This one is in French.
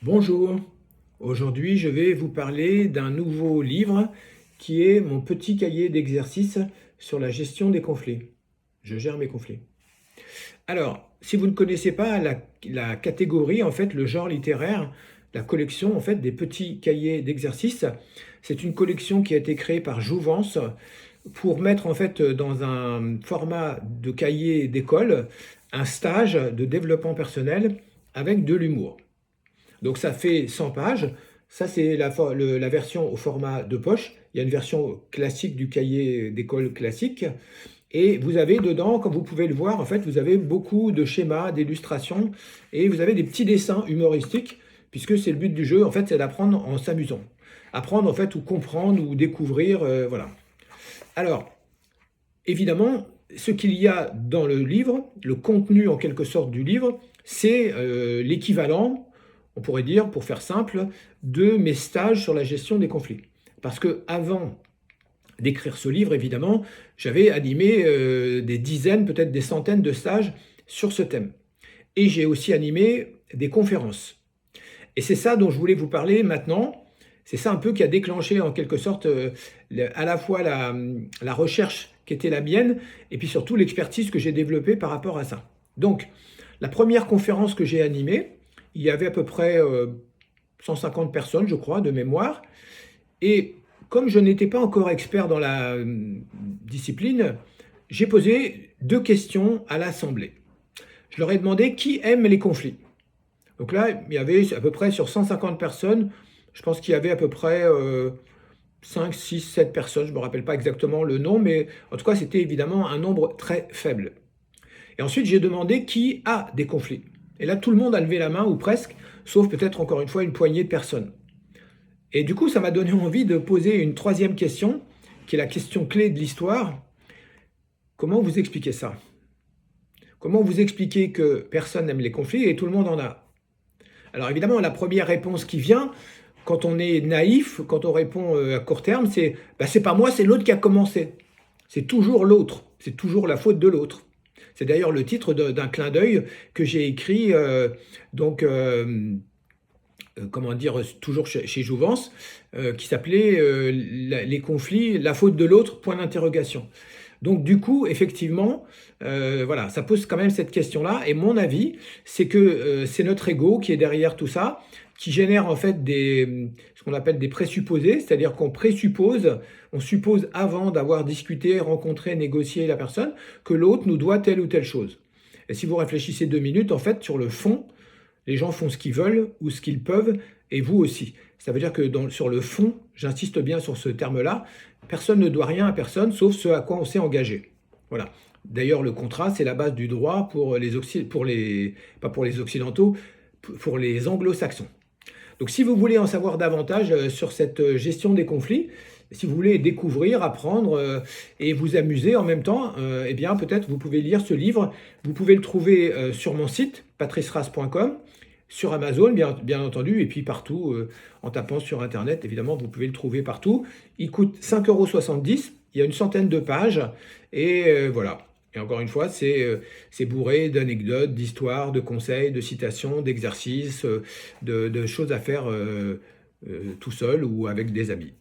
Bonjour, aujourd'hui je vais vous parler d'un nouveau livre qui est mon petit cahier d'exercices sur la gestion des conflits. Je gère mes conflits. Alors, si vous ne connaissez pas la catégorie, en fait, le genre littéraire, la collection en fait des petits cahiers d'exercices, c'est une collection qui a été créée par Jouvence pour mettre en fait dans un format de cahier d'école un stage de développement personnel avec de l'humour. Donc ça fait 100 pages. Ça, c'est la version au format de poche. Il y a une version classique du cahier d'école classique. Et vous avez dedans, comme vous pouvez le voir, en fait, vous avez beaucoup de schémas, d'illustrations, et vous avez des petits dessins humoristiques, puisque c'est le but du jeu, en fait, c'est d'apprendre en s'amusant. Apprendre, en fait, ou comprendre, ou découvrir, voilà. Alors, évidemment, ce qu'il y a dans le livre, le contenu en quelque sorte du livre, c'est l'équivalent, on pourrait dire, pour faire simple, de mes stages sur la gestion des conflits. Parce que avant d'écrire ce livre, évidemment, j'avais animé des dizaines, peut-être des centaines de stages sur ce thème. Et j'ai aussi animé des conférences. Et c'est ça dont je voulais vous parler maintenant. C'est ça un peu qui a déclenché en quelque sorte à la fois la recherche qui était la mienne et puis surtout l'expertise que j'ai développée par rapport à ça. Donc, la première conférence que j'ai animée, il y avait à peu près 150 personnes, je crois, de mémoire. Et comme je n'étais pas encore expert dans la discipline, j'ai posé deux questions à l'Assemblée. Je leur ai demandé qui aime les conflits. Donc là, il y avait à peu près sur 150 personnes, je pense qu'il y avait à peu près 5, 6, 7 personnes, je ne me rappelle pas exactement le nom, mais en tout cas, c'était évidemment un nombre très faible. Et ensuite, j'ai demandé qui a des conflits. Et là, tout le monde a levé la main, ou presque, sauf peut-être encore une fois une poignée de personnes. Et du coup, ça m'a donné envie de poser une troisième question, qui est la question clé de l'histoire. Comment vous expliquez ça? Comment vous expliquez que personne n'aime les conflits et tout le monde en a? Alors évidemment, la première réponse qui vient, quand on est naïf, quand on répond à court terme, c'est bah, c'est pas moi, c'est l'autre qui a commencé. C'est toujours l'autre, c'est toujours la faute de l'autre. C'est d'ailleurs le titre d'un clin d'œil que j'ai écrit, comment dire, toujours chez Jouvence, qui s'appelait Les conflits, la faute de l'autre, point d'interrogation. Donc du coup, effectivement, voilà, ça pose quand même cette question-là. Et mon avis, c'est que c'est notre ego qui est derrière tout ça, qui génère en fait ce qu'on appelle des présupposés, c'est-à-dire qu'on présuppose, on suppose avant d'avoir discuté, rencontré, négocié la personne, que l'autre nous doit telle ou telle chose. Et si vous réfléchissez 2 minutes, en fait, sur le fond, les gens font ce qu'ils veulent ou ce qu'ils peuvent, et vous aussi. Ça veut dire que sur le fond, j'insiste bien sur ce terme-là, personne ne doit rien à personne, sauf ce à quoi on s'est engagé. Voilà. D'ailleurs, le contrat, c'est la base du droit pour pas pour les occidentaux, pour les anglo-saxons. Donc, si vous voulez en savoir davantage sur cette gestion des conflits, si vous voulez découvrir, apprendre et vous amuser en même temps, eh bien, peut-être vous pouvez lire ce livre. Vous pouvez le trouver sur mon site, patricerace.com, sur Amazon, bien entendu, et puis partout, en tapant sur Internet, évidemment, vous pouvez le trouver partout. Il coûte 5,70 €, il y a une centaine de pages, et voilà. Et encore une fois, c'est bourré d'anecdotes, d'histoires, de conseils, de citations, d'exercices, de choses à faire tout seul ou avec des amis.